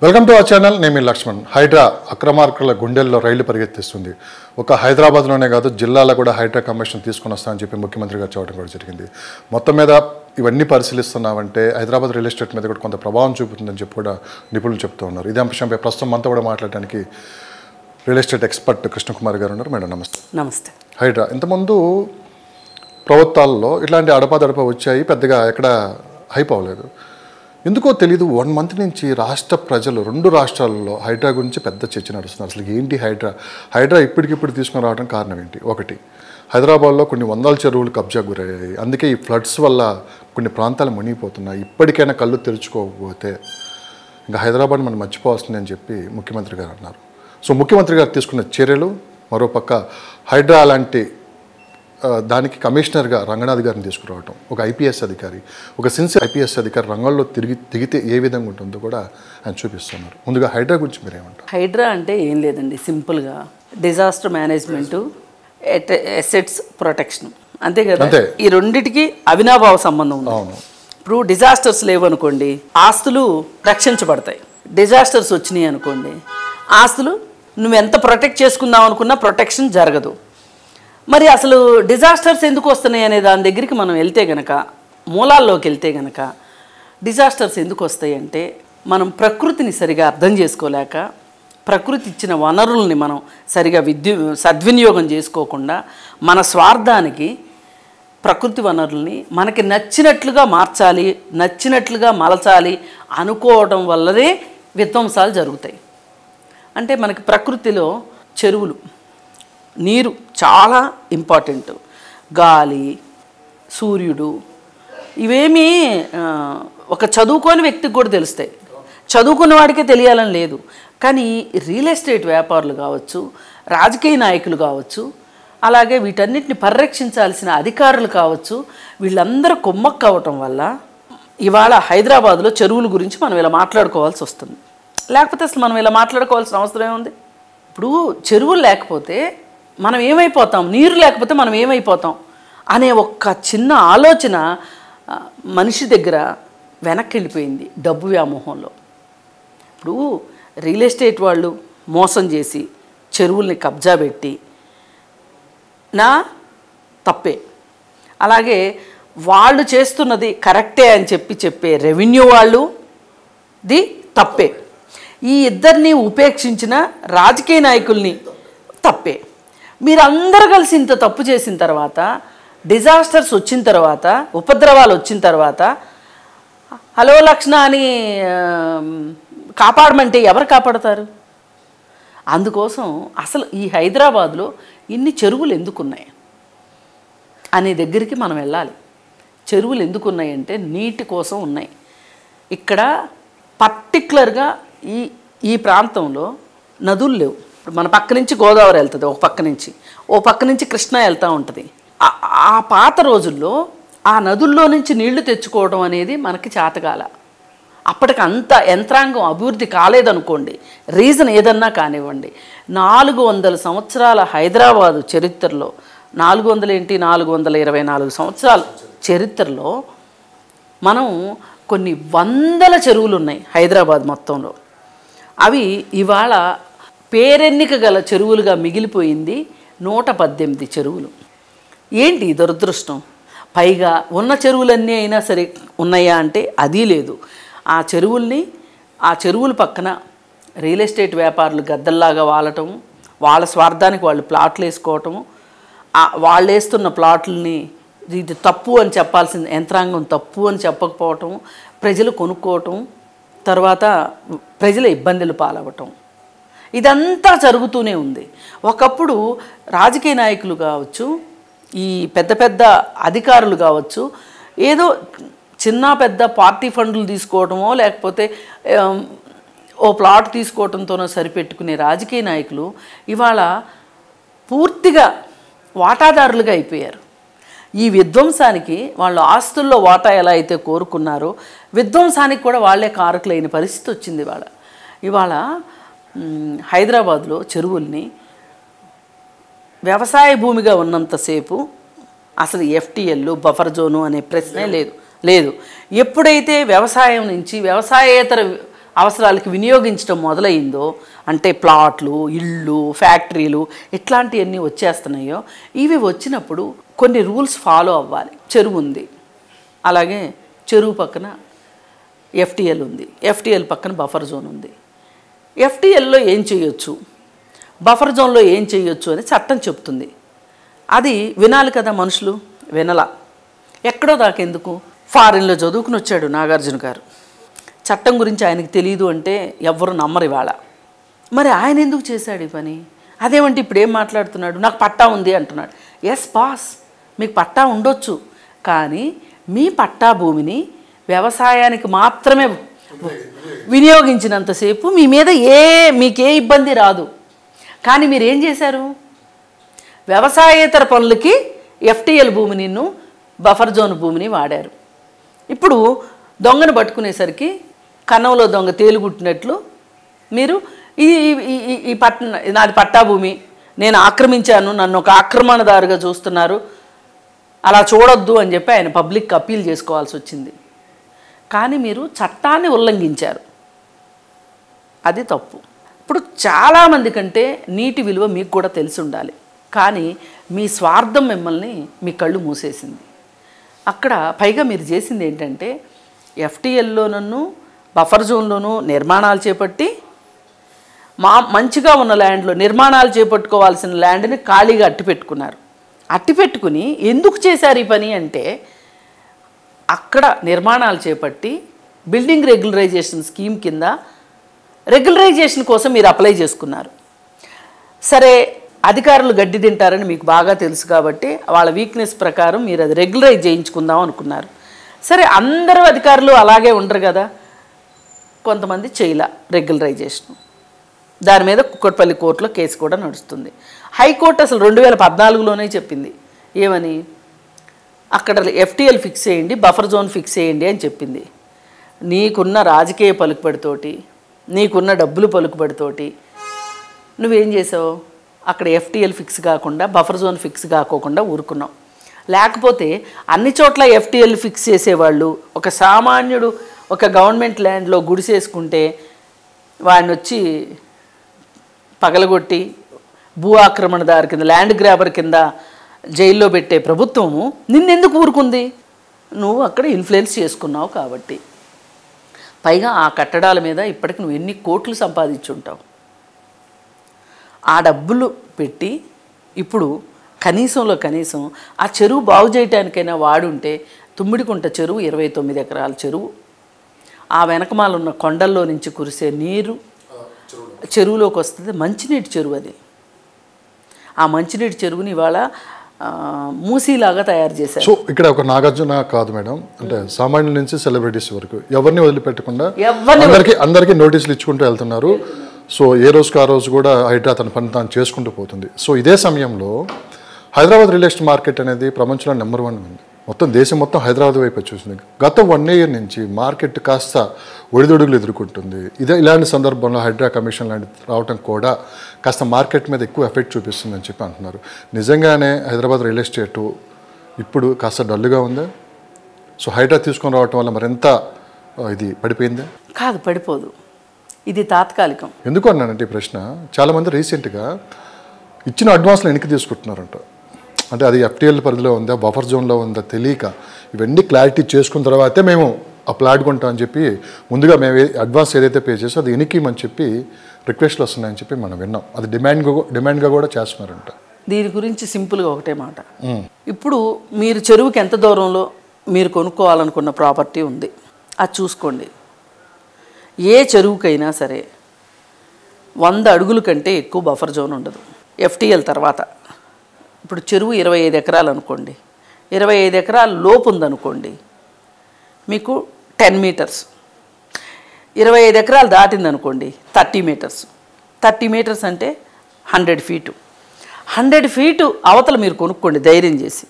Welcome to our channel. నేను మీ లక్ష్మణ్. హైడ్రా అక్రమార్కుల గుండెల్లో రైళ్లు పరిగెత్తిస్తుంది. ఒక హైదరాబాద్లోనే కాదు, జిల్లాలో కూడా హైడ్రా కమిషన్ తీసుకొని వస్తామని చెప్పి ముఖ్యమంత్రి గారు చెప్పడం కూడా జరిగింది. మొత్తం మీద ఇవన్నీ పరిశీలిస్తున్నామంటే హైదరాబాద్ రియల్ ఎస్టేట్ మీద కూడా కొంత ప్రభావం చూపుతుందని చెప్పి కూడా నిపుణులు చెప్తూ ఉన్నారు. ఇదే అంశంపై ప్రస్తుతం మనతో కూడా మాట్లాడడానికి రియల్ ఎస్టేట్ ఎక్స్పర్ట్ కృష్ణకుమార్ గారు ఉన్నారు. మేడం నమస్తే. నమస్తే. హైడ్రా ఇంతకుముందు ప్రభుత్వాల్లో ఇట్లాంటి అడపాదడప వచ్చాయి, పెద్దగా ఎక్కడ హైప్ అవ్వలేదు. ఎందుకో తెలీదు, 1 మంత్ నుంచి రాష్ట్ర ప్రజలు 2 రాష్ట్రాలలో హైడ్రా గురించి పెద్ద చర్చ నడుస్తున్నారు. అసలు ఏంటి హైడ్రా ఇప్పటికిప్పుడు తీసుకుని రావడం కారణం ఏంటి? ఒకటి, హైదరాబాద్లో కొన్ని వందల చెరువులు కబ్జా గురయ్యాయి. అందుకే ఈ ఫ్లడ్స్ వల్ల కొన్ని ప్రాంతాలు మునిగిపోతున్నాయి. ఇప్పటికైనా కళ్ళు తెరుచుకోకపోతే ఇంకా హైదరాబాద్ మనం మర్చిపోవాల్సింది అని చెప్పి ముఖ్యమంత్రి గారు అన్నారు. సో ముఖ్యమంత్రి గారు తీసుకున్న చర్యలు, మరోపక్క హైడ్రా లాంటి దానికి కమిషనర్గా రంగనాథ్ గారిని తీసుకురావటం, ఒక ఐపీఎస్ అధికారి, ఒక సిన్సియర్ ఐపీఎస్ అధికారి రంగంలో దిగితే ఏ విధంగా ఉంటుందో కూడా ఆయన చూపిస్తున్నారు. ముందుగా హైడ్రా గురించి మీరేమంటారు? హైడ్రా అంటే ఏం లేదండి, సింపుల్గా డిజాస్టర్ మేనేజ్మెంటు, అసెట్స్ ప్రొటెక్షన్, అంతే కదా. ఈ రెండిటికి అవినాభావ సంబంధం ఉంది. అవును. ఇప్పుడు డిజాస్టర్స్ లేవనుకోండి, ఆస్తులు రక్షించబడతాయి. డిజాస్టర్స్ వచ్చినాయి అనుకోండి, ఆస్తులు నువ్వు ఎంత ప్రొటెక్ట్ చేసుకుందాం అనుకున్నా ప్రొటెక్షన్ జరగదు. మరి అసలు డిజాస్టర్స్ ఎందుకు వస్తున్నాయి అనే దాని దగ్గరికి మనం వెళ్తే గనక, మూలాల్లోకి వెళ్తే గనక, డిజాస్టర్స్ ఎందుకు వస్తాయి అంటే మనం ప్రకృతిని సరిగా అర్థం చేసుకోలేక, ప్రకృతి ఇచ్చిన వనరుల్ని మనం సరిగా సద్వినియోగం చేసుకోకుండా, మన స్వార్థానికి ప్రకృతి వనరుల్ని మనకి నచ్చినట్లుగా మార్చాలి, నచ్చినట్లుగా మలచాలి అనుకోవడం వల్లనే విధ్వంసాలు జరుగుతాయి. అంటే మనకి ప్రకృతిలో చెరువులు, నీరు చాలా ఇంపార్టెంట్, గాలి, సూర్యుడు, ఇవేమీ ఒక చదువుకోని వ్యక్తికి కూడా తెలుస్తాయి. చదువుకున్న వాడికే తెలియాలని లేదు. కానీ రియల్ ఎస్టేట్ వ్యాపారులు కావచ్చు, రాజకీయ నాయకులు కావచ్చు, అలాగే వీటన్నిటిని పరిరక్షించాల్సిన అధికారులు కావచ్చు, వీళ్ళందరూ కొమ్మక్కు అవటం వల్ల ఇవాళ హైదరాబాద్లో చెరువుల గురించి మనం ఇలా మాట్లాడుకోవాల్సి వస్తుంది. లేకపోతే అసలు మనం ఇలా మాట్లాడుకోవాల్సిన అవసరం ఏముంది? ఇప్పుడు చెరువులు లేకపోతే మనం ఏమైపోతాం, నీరు లేకపోతే మనం ఏమైపోతాం అనే ఒక్క చిన్న ఆలోచన మనిషి దగ్గర వెనక్కి వెళ్ళిపోయింది డబ్బు వ్యామోహంలో. ఇప్పుడు రియల్ ఎస్టేట్ వాళ్ళు మోసం చేసి చెరువుల్ని కబ్జా పెట్టి నా తప్పే, అలాగే వాళ్ళు చేస్తున్నది కరెక్టే అని చెప్పే రెవెన్యూ వాళ్ళు ది తప్పే. ఈ ఇద్దరిని ఉపేక్షించిన రాజకీయ నాయకుల్ని తప్పే. మీరందరూ కలిసి ఇంత తప్పు చేసిన తర్వాత, డిజాస్టర్స్ వచ్చిన తర్వాత, ఉపద్రవాలు వచ్చిన తర్వాత, హలో లక్ష్ణ అని కాపాడమంటే ఎవరు కాపాడతారు? అందుకోసం అసలు ఈ హైదరాబాద్లో ఇన్ని చెరువులు ఎందుకున్నాయి అనే దగ్గరికి మనం వెళ్ళాలి. చెరువులు ఎందుకున్నాయంటే నీటి కోసం ఉన్నాయి. ఇక్కడ పర్టిక్యులర్గా ఈ ప్రాంతంలో నదులు లేవు. మన పక్క నుంచి గోదావరి వెళ్తుంది, ఓ పక్క నుంచి కృష్ణా వెళ్తూ ఉంటుంది. ఆ పాత రోజుల్లో ఆ నదుల్లో నుంచి నీళ్లు తెచ్చుకోవడం అనేది మనకి చేతకాల. అప్పటికి అంత యంత్రాంగం అభివృద్ధి కాలేదనుకోండి, రీజన్ ఏదన్నా కానివ్వండి. 400 సంవత్సరాల హైదరాబాదు చరిత్రలో, 424 సంవత్సరాల చరిత్రలో మనం కొన్ని వందల చెరువులు ఉన్నాయి హైదరాబాద్ మొత్తంలో. అవి ఇవాళ పేరెన్నిక గల చెరువులుగా మిగిలిపోయింది 118 చెరువులు. ఏంటి దురదృష్టం? పైగా ఉన్న చెరువులన్నీ అయినా సరే ఉన్నాయా అంటే అది లేదు. ఆ చెరువుల పక్కన రియల్ ఎస్టేట్ వ్యాపారులు గద్దల్లాగా వాలటము, వాళ్ళ స్వార్థానికి వాళ్ళు ప్లాట్లు వేసుకోవటము, వాళ్ళు వేస్తున్న ప్లాట్లని ఇది తప్పు అని చెప్పాల్సిన యంత్రాంగం తప్పు అని చెప్పకపోవటం, ప్రజలు కొనుక్కోవటం, తర్వాత ప్రజల ఇబ్బందులు పాలవటం, ఇదంతా జరుగుతూనే ఉంది. ఒకప్పుడు రాజకీయ నాయకులు కావచ్చు, ఈ పెద్ద పెద్ద అధికారులు కావచ్చు, ఏదో చిన్న పెద్ద పార్టీ ఫండ్లు తీసుకోవటమో లేకపోతే ఓ ప్లాట్ తీసుకోవటంతోనో సరిపెట్టుకునే రాజకీయ నాయకులు ఇవాళ పూర్తిగా వాటాదారులుగా అయిపోయారు. ఈ విధ్వంసానికి వాళ్ళు ఆస్తుల్లో వాటా ఎలా అయితే కోరుకున్నారో, విధ్వంసానికి కూడా వాళ్ళే కారకులైన పరిస్థితి వచ్చింది. ఇవాళ హైదరాబాద్లో చెరువుల్ని వ్యవసాయ భూమిగా ఉన్నంతసేపు అసలు ఎఫ్టీఎల్, బఫర్ జోను అనే ప్రశ్నే లేదు. ఎప్పుడైతే వ్యవసాయం నుంచి వ్యవసాయేతర అవసరాలకి వినియోగించడం మొదలైందో, అంటే ప్లాట్లు, ఇళ్ళు, ఫ్యాక్టరీలు ఇట్లాంటివన్నీ వచ్చేస్తున్నాయో, ఇవి వచ్చినప్పుడు కొన్ని రూల్స్ ఫాలో అవ్వాలి. చెరువు ఉంది, అలాగే చెరువు పక్కన ఎఫ్టీఎల్ ఉంది, ఎఫ్టీఎల్ పక్కన బఫర్ జోన్ ఉంది. ఎఫ్టీఎల్లో ఏం చేయొచ్చు, బఫర్ జోన్లో ఏం చేయొచ్చు అని చట్టం చెప్తుంది. అది వినాలి కదా మనుషులు, వినలా. ఎక్కడో దాకెందుకు? ఫారిన్లో చదువుకుని వచ్చాడు నాగార్జున గారు. చట్టం గురించి ఆయనకు తెలియదు అంటే ఎవ్వరు నమ్మరు ఇవాళ. మరి ఆయన ఎందుకు చేశాడు ఈ పని? అదేమంటే ఇప్పుడు ఏం మాట్లాడుతున్నాడు, నాకు పట్టా ఉంది అంటున్నాడు. ఎస్ బాస్, మీకు పట్టా ఉండొచ్చు, కానీ మీ పట్టా భూమిని వ్యవసాయానికి మాత్రమే వినియోగించినంతసేపు మీ మీద మీకే ఇబ్బంది రాదు. కానీ మీరు ఏం చేశారు? వ్యవసాయేతర పనులకి ఎఫ్టీఎల్ భూమిని, బఫర్ జోన్ భూమిని వాడారు. ఇప్పుడు దొంగను పట్టుకునేసరికి కన్నంలో దొంగ తేలుగుట్టినట్లు మీరు ఈ నాది పట్టా భూమి, నేను ఆక్రమించాను, నన్ను ఒక ఆక్రమణదారుగా చూస్తున్నారు, అలా చూడొద్దు అని చెప్పి ఆయన పబ్లిక్ అప్పీల్ చేసుకోవాల్సి వచ్చింది. కానీ మీరు చట్టాన్ని ఉల్లంఘించారు, అది తప్పు. ఇప్పుడు చాలామంది కంటే నీటి విలువ మీకు కూడా తెలిసి ఉండాలి, కానీ మీ స్వార్థం మిమ్మల్ని మీ కళ్ళు మూసేసింది. అక్కడ పైగా మీరు చేసింది ఏంటంటే ఎఫ్టీఎల్లోనూ బఫర్ జోన్లోనూ నిర్మాణాలు చేపట్టి మంచిగా ఉన్న ల్యాండ్లో నిర్మాణాలు చేపట్టుకోవాల్సిన ల్యాండ్ని ఖాళీగా అట్టిపెట్టుకున్నారు. అట్టిపెట్టుకుని ఎందుకు చేశారు ఈ పని అంటే, అక్కడ నిర్మాణాలు చేపట్టి బిల్డింగ్ రెగ్యులరైజేషన్ స్కీమ్ కింద రెగ్యులరైజేషన్ కోసం మీరు అప్లై చేసుకున్నారు. సరే, అధికారులు గడ్డి తింటారని మీకు బాగా తెలుసు కాబట్టి వాళ్ళ వీక్నెస్ ప్రకారం మీరు అది రెగ్యులరైజ్ చేయించుకుందాం అనుకున్నారు. సరే, అందరూ అధికారులు అలాగే ఉండరు కదా, కొంతమంది చేయలా రెగ్యులరైజేషన్. దాని మీద కుక్కట్పల్లి కోర్టులో కేసు కూడా నడుస్తుంది. హైకోర్టు అసలు 2014లోనే చెప్పింది, ఏమని, అక్కడ ఎఫ్టీఎల్ ఫిక్స్ చేయండి, బఫర్ జోన్ ఫిక్స్ చేయండి అని చెప్పింది. నీకున్న రాజకీయ పలుకుబడితోటి, నీకున్న డబ్బులు పలుకుబడితోటి నువ్వేం చేసావు, అక్కడ ఎఫ్టీఎల్ ఫిక్స్ కాకుండా బఫర్ జోన్ ఫిక్స్ కాకోకుండా ఊరుకున్నావు. లేకపోతే అన్ని చోట్ల ఎఫ్టీఎల్ ఫిక్స్ చేసేవాళ్ళు, ఒక సామాన్యుడు ఒక గవర్నమెంట్ ల్యాండ్లో గుడిసేసుకుంటే వాడిని వచ్చి పగలగొట్టి భూ ఆక్రమణదారు కింద, ల్యాండ్ గ్రాబర్ కింద జైల్లో పెట్టే ప్రభుత్వము నిన్నెందుకు ఊరుకుంది? నువ్వు అక్కడ ఇన్ఫ్లుయెన్స్ చేసుకున్నావు కాబట్టి. పైగా ఆ కట్టడాల మీద ఇప్పటికి నువ్వు ఎన్ని కోట్లు సంపాదించుంటావు. ఆ డబ్బులు పెట్టి ఇప్పుడు కనీసంలో కనీసం ఆ చెరువు బాగు చేయటానికైనా వాడుంటే, తుమ్మిడికుంట చెరువు 29 ఎకరాల చెరువు, ఆ వెనకమాల ఉన్న కొండల్లో నుంచి కురిసే నీరు చెరువులోకి వస్తుంది, మంచినీటి చెరువు అది. ఆ మంచినీటి చెరువుని ఇవాళ మూసీలాగా తయారు చేశారు. సో ఇక్కడ ఒక నాగార్జున కాదు మేడం, అంటే సామాన్యుల నుంచి సెలబ్రిటీస్ వరకు ఎవరిని వదిలిపెట్టకుండా అందరికీ నోటీసులు ఇచ్చుకుంటూ వెళ్తున్నారు. సో ఏ రోజుకి ఆ రోజు కూడా హైడ్రా తన పని తాను చేసుకుంటూ పోతుంది. సో ఇదే సమయంలో హైదరాబాద్ రియల్ ఎస్టేట్ మార్కెట్ అనేది ప్రపంచంలో నెంబర్ 1 ఉంది. మొత్తం దేశం మొత్తం హైదరాబాద్ వైపు చూసింది. గత 1 year నుంచి మార్కెట్ కాస్త ఒడిదొడుగులు ఎదుర్కొంటుంది. ఇలాంటి సందర్భంలో హైడ్రా కమిషన్ లాంటి రావటం కూడా కాస్త మార్కెట్ మీద ఎక్కువ ఎఫెక్ట్ చూపిస్తుందని చెప్పి అంటున్నారు. నిజంగానే హైదరాబాద్ రియల్ ఎస్టేటు ఇప్పుడు కాస్త డల్గా ఉందా? సో హైడ్రా తీసుకొని రావటం వల్ల మరింత ఇది పడిపోయిందా? కాదు, పడిపోదు, ఇది తాత్కాలికం. ఎందుకు అన్నానంటే ఈ ప్రశ్న, చాలామంది రీసెంట్గా ఇచ్చిన అడ్వాన్స్లో వెనక్కి తీసుకుంటున్నారంట. అంటే అది ఎఫ్టీఎల్ పరిధిలో ఉందా, బఫర్ జోన్లో ఉందా తెలియక ఇవన్నీ క్లారిటీ చేసుకున్న తర్వాతే మేము ఆ ప్లాట్ కొంటాం అని చెప్పి ముందుగా మేము అడ్వాన్స్ ఏదైతే పే చేసో అది వెనక్కిమని చెప్పి రిక్వెస్ట్లు వస్తున్నాయని చెప్పి మనం విన్నాం. అది డిమాండ్గా కూడా చేస్తున్నారంట. దీని గురించి సింపుల్గా ఒకటే మాట, ఇప్పుడు మీరు చెరువుకి ఎంత దూరంలో మీరు కొనుక్కోవాలనుకున్న ప్రాపర్టీ ఉంది, అది చూసుకోండి. ఏ చెరువుకైనా సరే 100 అడుగుల కంటే ఎక్కువ బఫర్ జోన్ ఉండదు ఎఫ్టీఎల్ తర్వాత. ఇప్పుడు చెరువు 25 ఎకరాలు అనుకోండి, 25 ఎకరాల లోపు ఉందనుకోండి, మీకు 10 మీటర్స్. 25 ఎకరాలు దాటిందనుకోండి 30 మీటర్స్. 30 మీటర్స్ అంటే 100 ఫీటు. 100 ఫీటు అవతల మీరు కొనుక్కోండి ధైర్యం చేసి,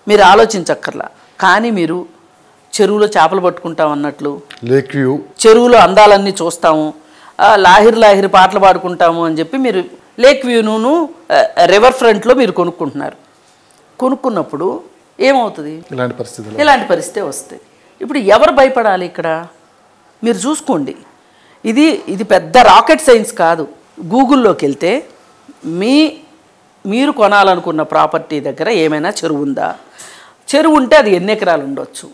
మీరు ఆలోచించక్కర్లా. కానీ మీరు చెరువులో చేపలు పట్టుకుంటాం అన్నట్లు, లేక్ వ్యూ చెరువులో అందాలన్నీ చూస్తాము, లాహిరి పాటలు పాడుకుంటాము అని చెప్పి మీరు లేక్ వ్యూను రివర్ ఫ్రంట్లో మీరు కొనుక్కుంటున్నారు. కొనుక్కున్నప్పుడు ఏమవుతుంది? ఇలాంటి పరిస్థితి వస్తాయి. ఇప్పుడు ఎవరు భయపడాలి ఇక్కడ? మీరు చూసుకోండి. ఇది పెద్ద రాకెట్ సైన్స్ కాదు. గూగుల్లోకి వెళ్తే మీరు కొనాలనుకున్న ప్రాపర్టీ దగ్గర ఏమైనా చెరువు ఉందా, చెరువు ఉంటే అది ఎన్ని ఎకరాలు ఉండొచ్చు,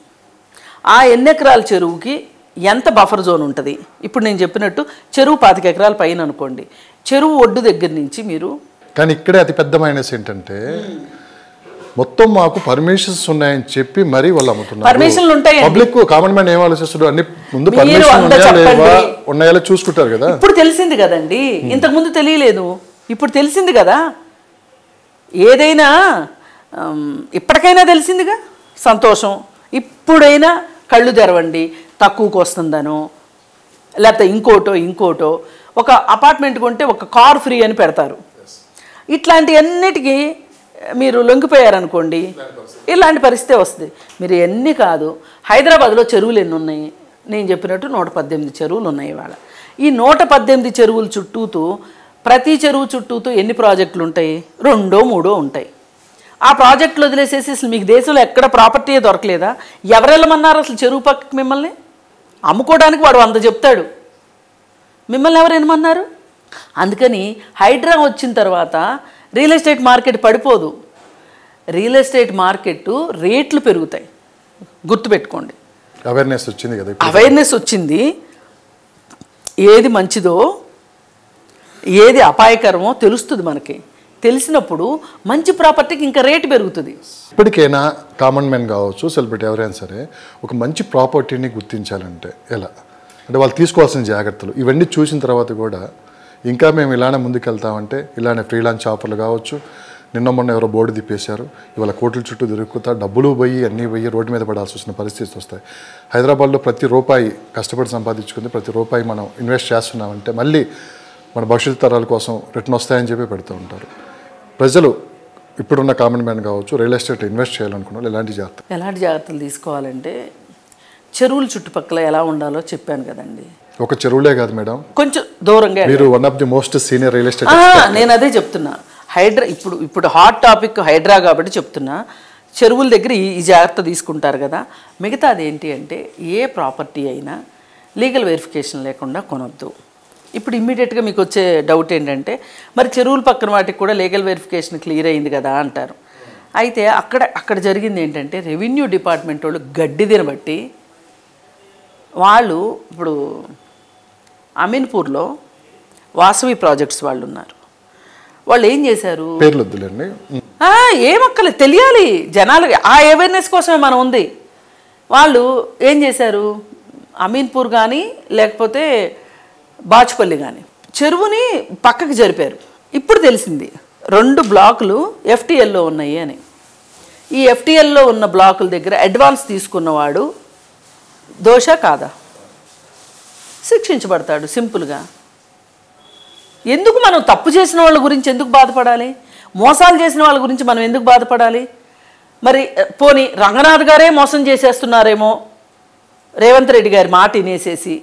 ఆ ఎన్ని ఎకరాల చెరువుకి ఎంత బఫర్ జోన్ ఉంటుంది. ఇప్పుడు నేను చెప్పినట్టు చెరువు 25 ఎకరాల పైన అనుకోండి, చెరువు ఒడ్డు దగ్గర నుంచి మీరు. కానీ ఇక్కడే అతి పెద్ద మైనస్ ఏంటంటే మొత్తం మాకు పర్మిషన్స్ ఉన్నాయని చెప్పి మరీ వాళ్ళు అమ్ముతున్నారు. పర్మిషన్లు ఉంటాయి. పబ్లిక్ కామన్ మ్యాన్ ఏం ఆలోచిస్తారు, అన్ని ముందు పర్మిషన్ ఉన్నాయా చూసుకుంటారు కదా. ఇప్పుడు తెలిసింది కదండి, ఇంతకుముందు తెలియలేదు, ఇప్పుడు తెలిసింది కదా. ఏదైనా ఇప్పటికైనా తెలిసిందిగా, సంతోషం. ఇప్పుడైనా కళ్ళు తెరవండి, తక్కువకు వస్తుందనో లేకపోతే ఇంకోటో ఒక అపార్ట్మెంట్ కొంటే ఒక కార్ ఫ్రీ అని పెడతారు. ఇట్లాంటి అన్నిటికీ మీరు లొంగిపోయారనుకోండి, ఇలాంటి పరిస్థితి వస్తుంది. మీరు ఎన్ని కాదు, హైదరాబాద్లో చెరువులు ఎన్ని ఉన్నాయి, నేను చెప్పినట్టు 118 చెరువులు ఉన్నాయి ఇవాళ. ఈ 118 చెరువుల చుట్టూతూ, ప్రతి చెరువు చుట్టూతూ ఎన్ని ప్రాజెక్టులు ఉంటాయి, 2-3 ఉంటాయి. ఆ ప్రాజెక్టులు వదిలేసేసి అసలు మీకు దేశంలో ఎక్కడ ప్రాపర్టీయే దొరకలేదా? ఎవరు వెళ్ళమన్నారు అసలు చెరువు పక్కకి? మిమ్మల్ని అమ్ముకోవడానికి వాడు 100 చెప్తాడు, మిమ్మల్ని ఎవరు ఏమన్నారు? అందుకని హైడ్రా వచ్చిన తర్వాత రియల్ ఎస్టేట్ మార్కెట్ పడిపోదు, రియల్ ఎస్టేట్ మార్కెట్ రేట్లు పెరుగుతాయి. గుర్తుపెట్టుకోండి, అవేర్నెస్ వచ్చింది కదా, అవేర్నెస్ వచ్చింది. ఏది మంచిదో ఏది అపాయకరమో తెలుస్తుంది మనకి. తెలిసినప్పుడు మంచి ప్రాపర్టీకి ఇంకా రేటు పెరుగుతుంది. ఇప్పటికైనా కామన్ మ్యాన్ కావచ్చు, సెలబ్రిటీ ఎవరైనా సరే ఒక మంచి ప్రాపర్టీని గుర్తించాలంటే ఎలా, అంటే వాళ్ళు తీసుకోవాల్సిన జాగ్రత్తలు ఇవన్నీ చూసిన తర్వాత కూడా ఇంకా మేము ఇలానే ముందుకెళ్తామంటే, ఇలానే ఫ్రీలాన్స్ ఆఫర్లు కావచ్చు, మొన్న ఎవరో బోర్డు తిప్పేశారు, ఇవాళ కోట్ల చుట్టూ దొరుకుతా డబ్బులు పోయి అన్నీ పోయి రోడ్డు మీద పడాల్సి వచ్చిన పరిస్థితి వస్తాయి. హైదరాబాద్లో ప్రతి రూపాయి కష్టపడి సంపాదించుకుంది, ప్రతి రూపాయి మనం ఇన్వెస్ట్ చేస్తున్నామంటే మళ్ళీ మన భవిష్యత్తు తరాల కోసం రిటర్న్ వస్తాయని చెప్పి పెడుతూ ఉంటారు. ప్రజలు ఇప్పుడున్న కామన్ మ్యాన్ కావచ్చు, రియల్ ఎస్టేట్ ఇన్వెస్ట్ చేయాలనుకున్న ఎలాంటి జాగ్రత్తలు తీసుకోవాలంటే, చెరువుల చుట్టుపక్కల ఎలా ఉండాలో చెప్పాను కదండి. ఒక చెరువులే కాదు మేడం, కొంచెం దూరంగా. మీరు one of the most senior real estate. నేను అదే చెప్తున్నా. హైడ్రా ఇప్పుడు హాట్ టాపిక్ హైడ్రా కాబట్టి చెప్తున్నా. చెరువుల దగ్గర ఈ జాగ్రత్త తీసుకుంటారు కదా. మిగతాది ఏంటి అంటే, ఏ ప్రాపర్టీ అయినా లీగల్ వెరిఫికేషన్ లేకుండా కొనొద్దు. ఇప్పుడు ఇమ్మీడియట్గా మీకు వచ్చే డౌట్ ఏంటంటే, మరి చెరువుల పక్కన వాటికి కూడా లీగల్ వెరిఫికేషన్ క్లియర్ అయింది కదా అంటారు. అయితే అక్కడ జరిగింది ఏంటంటే, రెవెన్యూ డిపార్ట్మెంట్ వాళ్ళు గడ్డి తినబట్టి వాళ్ళు ఇప్పుడు అమీన్పూర్లో వాసవి ప్రాజెక్ట్స్ వాళ్ళు ఉన్నారు. వాళ్ళు ఏం చేశారు, పేర్లు వద్దులేండి, ఏమక్కలేదు, తెలియాలి జనాలకి, ఆ అవేర్నెస్ కోసమే మనం ఉంది. వాళ్ళు ఏం చేశారు, అమీన్పూర్ కానీ లేకపోతే బాచుపల్లి కానీ చెరువుని పక్కకి జరిపారు. ఇప్పుడు తెలిసింది 2 బ్లాకులు ఎఫ్టీఎల్లో ఉన్నాయి అని. ఈ ఎఫ్టీఎల్లో ఉన్న బ్లాకుల దగ్గర అడ్వాన్స్ తీసుకున్నవాడు దోష కాదా? శిక్షించబడతాడు సింపుల్గా. ఎందుకు మనం తప్పు చేసిన వాళ్ళ గురించి ఎందుకు బాధపడాలి, మోసాలు చేసిన వాళ్ళ గురించి మనం ఎందుకు బాధపడాలి? మరి పోనీ రంగనాథ్ గారే మోసం చేసేస్తున్నారేమో రేవంత్ రెడ్డి గారి మాట వినేసేసి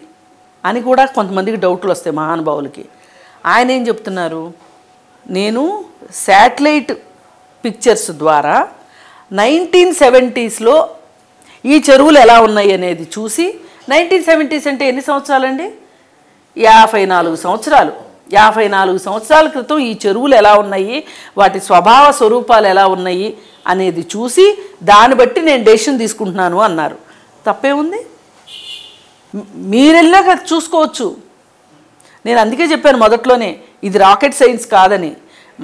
అని కూడా కొంతమందికి డౌట్లు వస్తాయి మహానుభావులకి. ఆయన ఏం చెప్తున్నారు, నేను శాటిలైట్ పిక్చర్స్ ద్వారా 1970s ఈ చెరువులు ఎలా ఉన్నాయి అనేది చూసి, 1970s అంటే ఎన్ని సంవత్సరాలండి, 54 సంవత్సరాలు. 54 సంవత్సరాల క్రితం ఈ చెరువులు ఎలా ఉన్నాయి, వాటి స్వభావ స్వరూపాలు ఎలా ఉన్నాయి అనేది చూసి దాన్ని బట్టి నేను డెసిషన్ తీసుకుంటున్నాను అన్నారు. తప్పే ఉంది, మీరు వెళ్ళాక చూసుకోవచ్చు. నేను అందుకే చెప్పాను మొదట్లోనే, ఇది రాకెట్ సైన్స్ కాదని.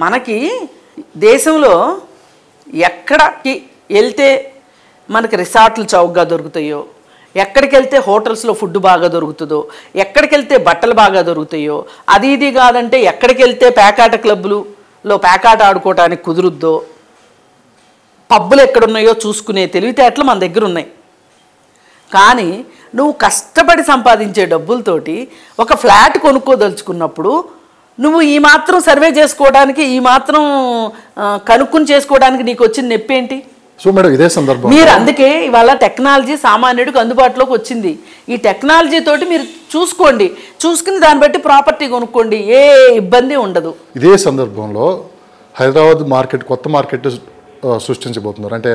మనకి దేశంలో ఎక్కడికి వెళ్తే మనకి రిసార్ట్లు చౌకగా దొరుకుతాయో, ఎక్కడికి వెళ్తే హోటల్స్లో ఫుడ్ బాగా దొరుకుతుందో, ఎక్కడికి వెళ్తే బట్టలు బాగా దొరుకుతాయో, అది ఇది కాదంటే ఎక్కడికి వెళ్తే పేకాట క్లబ్లలో పేకాట ఆడుకోవడానికి కుదురుద్దో, పబ్బులు ఎక్కడున్నాయో చూసుకునే తెలివితేటలు మన దగ్గర ఉన్నాయి. కానీ నువ్వు కష్టపడి సంపాదించే డబ్బులతోటి ఒక ఫ్లాట్ కొనుక్కోదలుచుకున్నప్పుడు నువ్వు ఈ మాత్రం సర్వే చేసుకోవడానికి, ఈ మాత్రం కనుక్కుని చేసుకోవడానికి నీకు వచ్చిన నొప్పి ఏంటి? సో మేడం ఇదే సందర్భం మీరు అందుకే ఇవాళ టెక్నాలజీ సామాన్యుడికి అందుబాటులోకి వచ్చింది. ఈ టెక్నాలజీ తోటి మీరు చూసుకోండి, చూసుకుని దాన్ని బట్టి ప్రాపర్టీ కొనుక్కోండి, ఏ ఇబ్బంది ఉండదు. ఇదే సందర్భంలో హైదరాబాద్ మార్కెట్, కొత్త మార్కెట్ సృష్టించబోతున్నారు. అంటే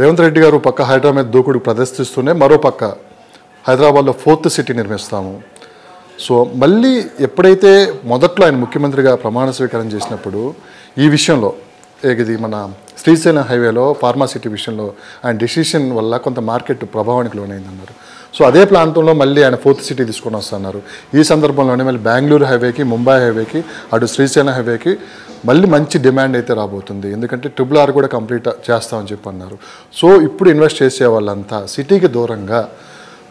రేవంత్ రెడ్డి గారు పక్క హైదరాబాద్ మీద దూకుడు ప్రదర్శిస్తూనే మరో పక్క హైదరాబాద్లో 4th సిటీ నిర్మిస్తాము. సో మళ్ళీ ఎప్పుడైతే మొదట్లో ఆయన ముఖ్యమంత్రిగా ప్రమాణ స్వీకారం చేసినప్పుడు ఈ విషయంలో ఇది మన శ్రీశైలం హైవేలో ఫార్మాసిటీ విషయంలో ఆయన డెసిషన్ వల్ల కొంత మార్కెట్ ప్రభావానికి లోనైందన్నారు. సో అదే ప్రాంతంలో మళ్ళీ ఆయన 4th సిటీ తీసుకొని వస్తున్నారు. ఈ సందర్భంలోనే మళ్ళీ బెంగళూరు హైవేకి, ముంబై హైవేకి, అటు శ్రీశైలం హైవేకి మళ్ళీ మంచి డిమాండ్ అయితే రాబోతుంది. ఎందుకంటే RRR కూడా కంప్లీట్ చేస్తామని చెప్పి అన్నారు. సో ఇప్పుడు ఇన్వెస్ట్ చేసే వాళ్ళంతా సిటీకి దూరంగా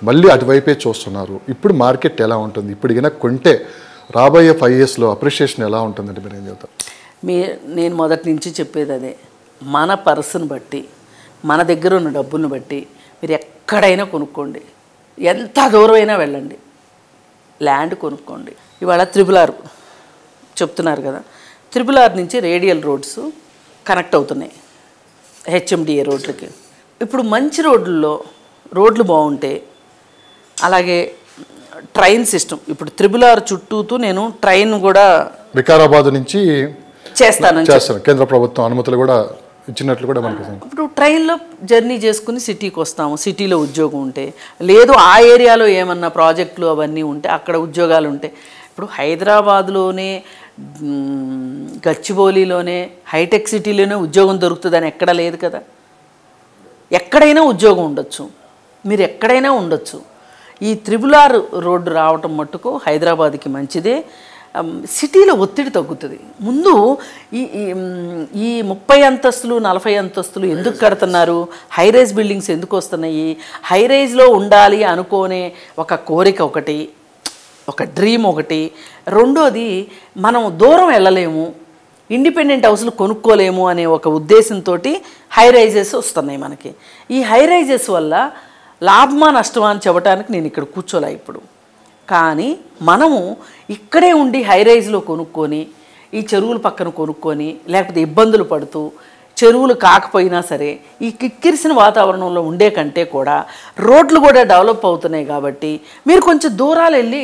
మళ్ళీ అటువైపే చూస్తున్నారు. ఇప్పుడు మార్కెట్ ఎలా ఉంటుంది, ఇప్పుడు కనుక కొంటే రాబోయే 5 yearsలో అప్రిషియేషన్ ఎలా ఉంటుందంటే మీరు ఏం చెప్తారు? నేను మొదటి నుంచి చెప్పేది అదే, మన పర్సును బట్టి, మన దగ్గర ఉన్న డబ్బును బట్టి మీరు ఎక్కడైనా కొనుక్కోండి, ఎంత దూరమైనా వెళ్ళండి, ల్యాండ్ కొనుక్కోండి. ఇవాళ RRR చెప్తున్నారు కదా, RRR నుంచి రేడియల్ రోడ్స్ కనెక్ట్ అవుతున్నాయి HMDA రోడ్లకి. ఇప్పుడు మంచి రోడ్లు బాగుంటే, అలాగే ట్రైన్ సిస్టమ్, ఇప్పుడు RRR చుట్టూతూ నేను ట్రైన్ కూడా వికారాబాద్ నుంచి చేస్తాను, కేంద్ర ప్రభుత్వం అనుమతులు కూడా ఇచ్చినట్లు కూడా మనకి. ఇప్పుడు ట్రైన్లో జర్నీ చేసుకుని సిటీకి వస్తాము, సిటీలో ఉద్యోగం ఉంటే, లేదు ఆ ఏరియాలో ఏమన్నా ప్రాజెక్టులు అవన్నీ ఉంటే అక్కడ ఉద్యోగాలు ఉంటే, ఇప్పుడు హైదరాబాద్లోనే గచ్చిబౌలిలోనే హైటెక్ సిటీలోనే ఉద్యోగం దొరుకుతుందని ఎక్కడా లేదు కదా. ఎక్కడైనా ఉద్యోగం ఉండొచ్చు, మీరు ఎక్కడైనా ఉండొచ్చు. ఈ RRR రోడ్డు రావటం మట్టుకు హైదరాబాద్కి మంచిదే. సిటీలో ఒత్తిడి తగ్గుతుంది. ముందు ఈ 30 అంతస్తులు 40 అంతస్తులు ఎందుకు కడుతున్నారు, హైరైజ్ బిల్డింగ్స్ ఎందుకు వస్తున్నాయి, హైరైజ్లో ఉండాలి అనుకోనే ఒక కోరిక ఒకటి, ఒక డ్రీమ్ ఒకటి. రెండోది, మనం దూరం వెళ్ళలేము, ఇండిపెండెంట్ హౌస్లు కొనుక్కోలేము అనే ఒక ఉద్దేశంతో హైరైజెస్ వస్తున్నాయి మనకి. ఈ హైరైజెస్ వల్ల లాభమా నష్టమా అని చెప్పడానికి నేను ఇక్కడ కూర్చోలే ఇప్పుడు. కానీ మనము ఇక్కడే ఉండి హైరైజ్లో కొనుక్కొని, ఈ చెరువుల పక్కన కొనుక్కొని, లేకపోతే ఇబ్బందులు పడుతూ చెరువులు కాకపోయినా సరే ఈ కిక్కిరిసిన వాతావరణంలో ఉండే కంటే కూడా రోడ్లు కూడా డెవలప్ అవుతున్నాయి కాబట్టి మీరు కొంచెం దూరాలు వెళ్ళి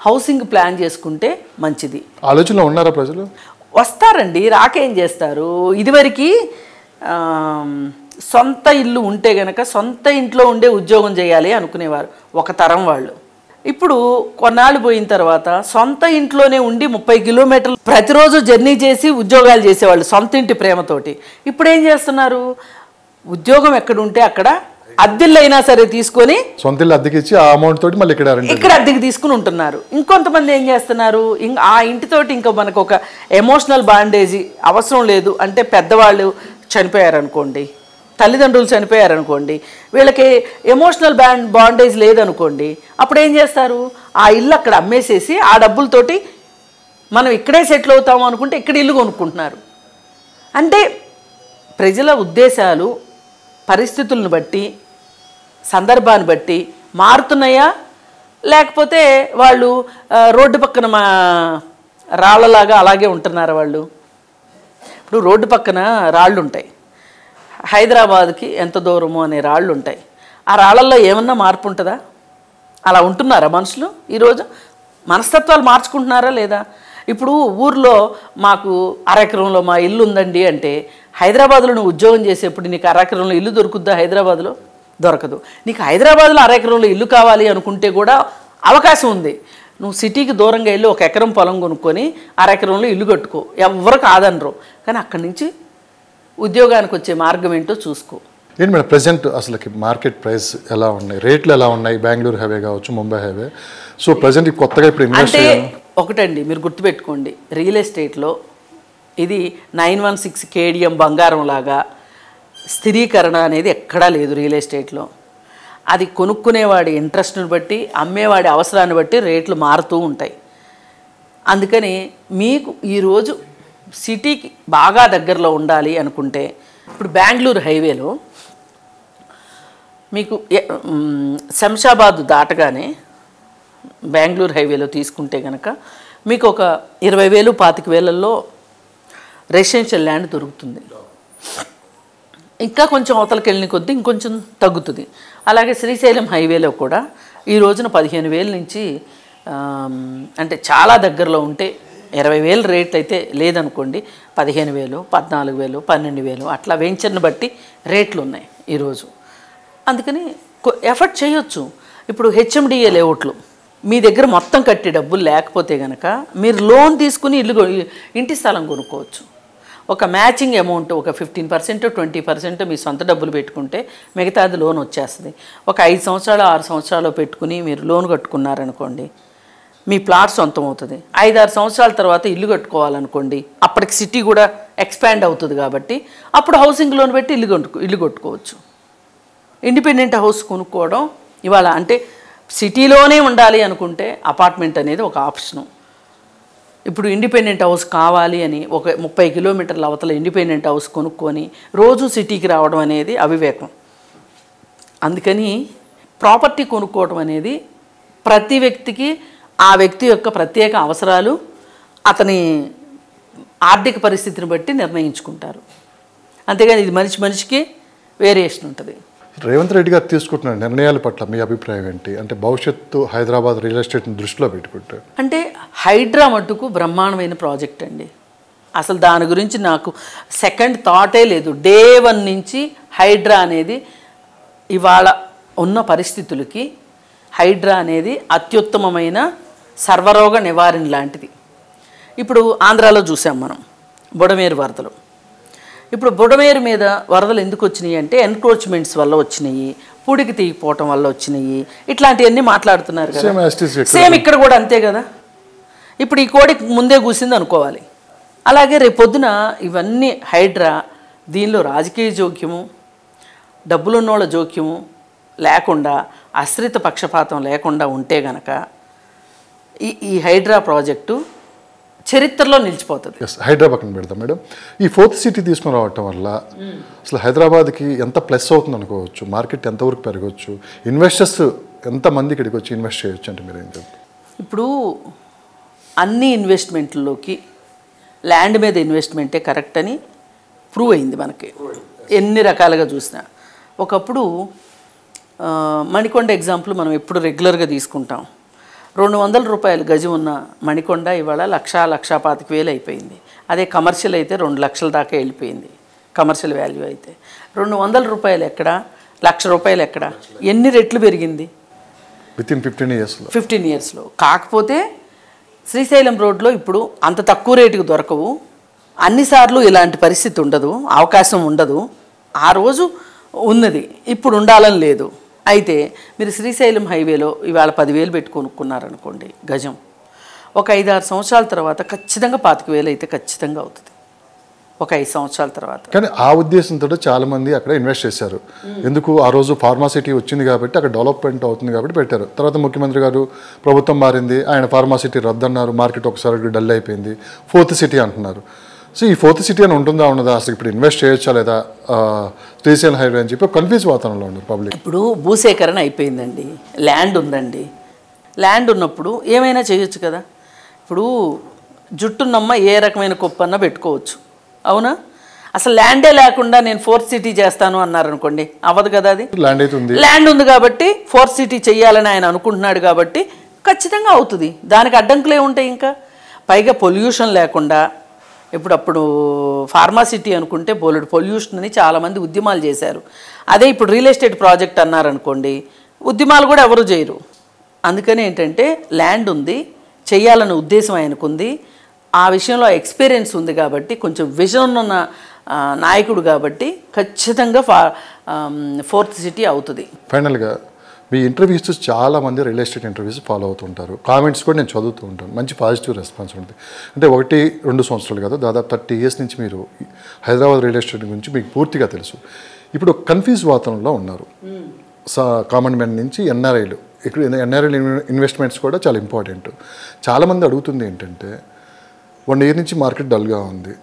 హౌసింగ్ ప్లాన్ చేసుకుంటే మంచిది. ఆలోచనలో ఉన్నారా ప్రజలు? వస్తారండి, రాకేం చేస్తారు. ఇదివరకు సొంత ఇల్లు ఉంటే గనక సొంత ఇంట్లో ఉండే ఉద్యోగం చేయాలి అనుకునేవారు ఒక తరం వాళ్ళు. ఇప్పుడు కొన్నాళ్ళు పోయిన తర్వాత సొంత ఇంట్లోనే ఉండి 30 కిలోమీటర్లు ప్రతిరోజు జర్నీ చేసి ఉద్యోగాలు చేసేవాళ్ళు సొంత ఇంటి ప్రేమతోటి. ఇప్పుడు ఏం చేస్తున్నారు, ఉద్యోగం ఎక్కడ ఉంటే అక్కడ అద్దెలు అయినా సరే తీసుకొని సొంత ఇల్లు అద్దెకి ఇచ్చి ఆ అమౌంట్ తోటి మళ్ళీ ఇక్కడ అద్దెకి తీసుకుని ఉంటున్నారు. ఇంకొంతమంది ఏం చేస్తున్నారు, ఆ ఇంటితోటి ఇంకా మనకు ఒక ఎమోషనల్ బాండేజీ అవసరం లేదు అంటే, పెద్దవాళ్ళు చనిపోయారనుకోండి, తల్లిదండ్రులు చనిపోయారనుకోండి, వీళ్ళకి ఎమోషనల్ బాండేజ్ లేదనుకోండి, అప్పుడు ఏం చేస్తారు, ఆ ఇల్లు అక్కడ అమ్మేసేసి ఆ డబ్బులతోటి మనం ఇక్కడే సెటిల్ అవుతాము అనుకుంటే ఇక్కడ ఇల్లు కొనుక్కుంటున్నారు. అంటే ప్రజల ఉద్దేశాలు పరిస్థితులను బట్టి, సందర్భాన్ని బట్టి మారుతున్నాయా, లేకపోతే వాళ్ళు రోడ్డు పక్కన మా రాళ్ళలాగా అలాగే ఉంటున్నారు వాళ్ళు? ఇప్పుడు రోడ్డు పక్కన రాళ్ళు ఉంటాయి, హైదరాబాద్కి ఎంత దూరము అనే రాళ్ళు ఉంటాయి. ఆ రాళ్ళల్లో ఏమన్నా మార్పు ఉంటుందా? అలా ఉంటున్నారా మనుషులు? ఈరోజు మనస్తత్వాలు మార్చుకుంటున్నారా లేదా? ఇప్పుడు ఊర్లో మాకు అరెకరంలో మా ఇల్లు ఉందండి అంటే, హైదరాబాద్లో నువ్వు ఉద్యోగం చేసేప్పుడు నీకు అరెకరంలో ఇల్లు దొరుకుద్దా? హైదరాబాద్లో దొరకదు. నీకు హైదరాబాద్లో అరెకరంలో ఇల్లు కావాలి అనుకుంటే కూడా అవకాశం ఉంది. నువ్వు సిటీకి దూరంగా వెళ్ళి 1 ఎకరం పొలం కొనుక్కొని అరెకరంలో ఇల్లు కట్టుకో, ఎవ్వరు కాదనరు. కానీ అక్కడి నుంచి ఉద్యోగానికి వచ్చే మార్గం ఏంటో చూసుకో. ఏంటి మేడం ప్రజెంట్ అసలుకి మార్కెట్ ప్రైస్ ఎలా ఉన్నాయి, రేట్లు ఎలా ఉన్నాయి, బెంగళూరు హైవే కావచ్చు, ముంబై హైవే? సో ప్రజెంట్ కొత్తగా ఇప్పుడు ఇన్వెస్ట్ ఒకటండి, మీరు గుర్తుపెట్టుకోండి, రియల్ ఎస్టేట్లో ఇది 916 KDM బంగారం లాగా స్థిరీకరణ అనేది ఎక్కడా లేదు రియల్ ఎస్టేట్లో. అది కొనుక్కునేవాడి ఇంట్రెస్ట్ని బట్టి, అమ్మేవాడి అవసరాన్ని బట్టి రేట్లు మారుతూ ఉంటాయి. అందుకని మీకు ఈరోజు సిటీకి బాగా దగ్గరలో ఉండాలి అనుకుంటే, ఇప్పుడు బెంగళూరు హైవేలో మీకు శంషాబాద్ దాటగానే బెంగళూరు హైవేలో తీసుకుంటే కనుక మీకు ఒక 20,000 25,000లో రెసిడెన్షియల్ ల్యాండ్ దొరుకుతుంది. ఇంకా కొంచెం అవతలకి వెళ్ళిన కొద్దీ ఇంకొంచెం తగ్గుతుంది. అలాగే శ్రీశైలం హైవేలో కూడా ఈ రోజున 15,000 నుంచి, అంటే చాలా దగ్గరలో ఉంటే 20,000 రేట్ అయితే లేదనుకోండి, 15,000, 14,000, 12,000 అట్లా వెంచర్ని బట్టి రేట్లు ఉన్నాయి ఈరోజు. అందుకని ఎఫర్ట్ చేయొచ్చు. ఇప్పుడు HMDA లేఅవుట్లు మీ దగ్గర మొత్తం కట్టే డబ్బులు లేకపోతే కనుక మీరు లోన్ తీసుకుని ఇంటి స్థలం కొనుక్కోవచ్చు. ఒక మ్యాచింగ్ అమౌంట్ ఒక 15% 20% మీ సొంత డబ్బులు పెట్టుకుంటే మిగతాది లోన్ వచ్చేస్తుంది. ఒక 5 సంవత్సరాలు 6 సంవత్సరాలు పెట్టుకుని మీరు లోన్ కట్టుకున్నారనుకోండి, మీ ప్లాట్ సొంతం అవుతుంది. 5-6 సంవత్సరాల తర్వాత ఇల్లు కట్టుకోవాలనుకోండి, అప్పటికి సిటీ కూడా ఎక్స్పాండ్ అవుతుంది కాబట్టి అప్పుడు హౌసింగ్ లోన్ పెట్టి ఇల్లు కట్టుకోవచ్చు. ఇండిపెండెంట్ హౌస్ కొనుక్కోవడం ఇవాళ అంటే సిటీలోనే ఉండాలి అనుకుంటే అపార్ట్మెంట్ అనేది ఒక ఆప్షను. ఇప్పుడు ఇండిపెండెంట్ హౌస్ కావాలి అని ఒక 30 కిలోమీటర్ల అవతల ఇండిపెండెంట్ హౌస్ కొనుక్కొని రోజు సిటీకి రావడం అనేది అవివేకం. అందుకని ప్రాపర్టీ కొనుక్కోవడం అనేది ప్రతి వ్యక్తికి ఆ వ్యక్తి యొక్క ప్రత్యేక అవసరాలు, అతని ఆర్థిక పరిస్థితిని బట్టి నిర్ణయించుకుంటారు. అంతేగాని ఇది మనిషికి వేరియేషన్ ఉంటుంది. రేవంత్ రెడ్డి గారు తీసుకుంటున్న నిర్ణయాల పట్ల మీ అభిప్రాయం ఏంటి? అంటే భవిష్యత్తు హైదరాబాద్ రియల్ ఎస్టేట్ని దృష్టిలో పెట్టుకుంటే అంటే హైడ్రా మట్టుకు బ్రహ్మాండమైన ప్రాజెక్ట్ అండి. అసలు దాని గురించి నాకు సెకండ్ థాటే లేదు. డే 1 నుంచి హైడ్రా అనేది ఇవాళ ఉన్న పరిస్థితులకి హైడ్రా అనేది అత్యుత్తమమైన సర్వరోగ నివారణ లాంటిది. ఇప్పుడు ఆంధ్రాలో చూసాం మనం బుడమేరు వరదలు. ఇప్పుడు బుడమేరు మీద వరదలు ఎందుకు వచ్చినాయి అంటే ఎన్క్రోచ్మెంట్స్ వల్ల వచ్చినాయి, పూడికి తీగిపోవటం వల్ల వచ్చినాయి, ఇట్లాంటివన్నీ మాట్లాడుతున్నారు కదా. సేమ్ ఇక్కడ కూడా అంతే కదా. ఇప్పుడు ఈ కోడికి ముందే కూసింది అనుకోవాలి. అలాగే రేపొద్దున ఇవన్నీ హైడ్రా దీనిలో రాజకీయ జోక్యము, డబ్బులున్నోళ్ళ జోక్యము లేకుండా, ఆశ్రిత పక్షపాతం లేకుండా ఉంటే గనక ఈ హైడ్రా ప్రాజెక్టు చరిత్రలో నిలిచిపోతుంది. హైదరాబాద్ పక్కన పెడతాం మేడం. ఈ 4th సిటీ తీసుకుని రావటం వల్ల అసలు హైదరాబాద్కి ఎంత ప్లస్ అవుతుంది అనుకోవచ్చు? మార్కెట్ ఎంతవరకు పెరగవచ్చు? ఇన్వెస్టర్స్ ఎంతమంది ఇక్కడికి వచ్చి ఇన్వెస్ట్ చేయొచ్చు అంటే మీరు ఏం చెప్తారు? ఇప్పుడు అన్ని ఇన్వెస్ట్మెంట్లలోకి ల్యాండ్ మీద ఇన్వెస్ట్మెంటే కరెక్ట్ అని ప్రూవ్ అయింది మనకి ఎన్ని రకాలుగా చూసినా. ఒకప్పుడు మణికొండ ఎగ్జాంపుల్ మనం ఎప్పుడు రెగ్యులర్గా తీసుకుంటాం. 200 రూపాయలు గజం ఉన్న మణికొండ ఇవాళ 1,00,00,000 అయిపోయింది. అదే కమర్షియల్ అయితే 2 లక్షల దాకా వెళ్ళిపోయింది. కమర్షియల్ వాల్యూ అయితే 200 రూపాయలు ఎక్కడ, 1,00,000 రూపాయలు ఎక్కడ, ఎన్ని రెట్లు పెరిగింది వితిన్ 15 ఇయర్స్లో. కాకపోతే శ్రీశైలం రోడ్లో ఇప్పుడు అంత తక్కువ రేటుకు దొరకవు. అన్నిసార్లు ఇలాంటి పరిస్థితి ఉండదు, అవకాశం ఉండదు. ఆ రోజు ఉన్నది, ఇప్పుడు ఉండాలని లేదు. అయితే మీరు శ్రీశైలం హైవేలో ఇవాళ 10,000 పెట్టి కొనుక్కున్నారనుకోండి గజం, ఒక 5-6 సంవత్సరాల తర్వాత ఖచ్చితంగా 25,000 అయితే ఖచ్చితంగా అవుతుంది. ఒక 5 సంవత్సరాల తర్వాత. కానీ ఆ ఉద్దేశంతో చాలామంది అక్కడ ఇన్వెస్ట్ చేశారు. ఎందుకు? ఆ రోజు ఫార్మాసిటీ వచ్చింది కాబట్టి అక్కడ డెవలప్మెంట్ అవుతుంది కాబట్టి పెట్టారు. తర్వాత ముఖ్యమంత్రి గారు ప్రభుత్వం మారింది, ఆయన ఫార్మాసిటీ రద్దన్నారు, మార్కెట్ ఒకసారి డల్ అయిపోయింది, 4th సిటీ అంటున్నారు. సో ఈ 4th సిటీ అని ఉంటుందా ఉండదా, అసలు ఇప్పుడు ఇన్వెస్ట్ చేయొచ్చా లేదా శ్రీశైలం హైవే అని చెప్పి కన్ఫ్యూజ్ వాతావరణంలో ఉన్నారు పబ్లిక్. ఇప్పుడు భూసేకరణ అయిపోయిందండి, ల్యాండ్ ఉందండి. ల్యాండ్ ఉన్నప్పుడు ఏమైనా చేయొచ్చు కదా. ఇప్పుడు జుట్టున్నమ్మ ఏ రకమైన కుప్పన్నా పెట్టుకోవచ్చు, అవునా? అసలు ల్యాండే లేకుండా నేను 4th సిటీ చేస్తాను అన్నారనుకోండి, అవ్వదు కదా. అది ల్యాండ్ అయితే ఉంది, ల్యాండ్ ఉంది కాబట్టి 4th సిటీ చెయ్యాలని ఆయన అనుకుంటున్నాడు కాబట్టి ఖచ్చితంగా అవుతుంది. దానికి అడ్డంకులే ఉంటాయి. ఇంకా పైగా పొల్యూషన్ లేకుండా, అప్పుడు ఫార్మాసిటీ అనుకుంటే బోలెడు పొల్యూషన్ అని చాలామంది ఉద్యమాలు చేశారు. అదే ఇప్పుడు రియల్ ఎస్టేట్ ప్రాజెక్ట్ అన్నారనుకోండి, ఉద్యమాలు కూడా ఎవరు చేయరు. అందుకని ఏంటంటే ల్యాండ్ ఉంది, చెయ్యాలన్న ఉద్దేశం ఆయనకుంది, ఆ విషయంలో ఎక్స్పీరియన్స్ ఉంది కాబట్టి, కొంచెం విజన్ ఉన్న నాయకుడు కాబట్టి ఖచ్చితంగా 4th సిటీ అవుతుంది. ఫైనల్గా మీ ఇంటర్వ్యూస్ చాలామంది రియల్ ఎస్టేట్ ఇంటర్వ్యూస్ ఫాలో అవుతుంటారు, కామెంట్స్ కూడా నేను చదువుతూ ఉంటాను, మంచి పాజిటివ్ రెస్పాన్స్ ఉంటుంది. అంటే 1-2 సంవత్సరాలు కదా, దాదాపు 30 years నుంచి మీరు హైదరాబాద్ రియల్ ఎస్టేట్ గురించి మీకు పూర్తిగా తెలుసు. ఇప్పుడు కన్ఫ్యూజ్ వాతావరణంలో ఉన్నారు. కామన్ మ్యాన్ నుంచి ఎన్ఆర్ఐలు, ఇక్కడ ఎన్ఆర్ఐలు ఇన్వెస్ట్మెంట్స్ కూడా చాలా ఇంపార్టెంట్. చాలామంది అడుగుతుంది ఏంటంటే 1 year నుంచి మార్కెట్ డల్గా ఉంది,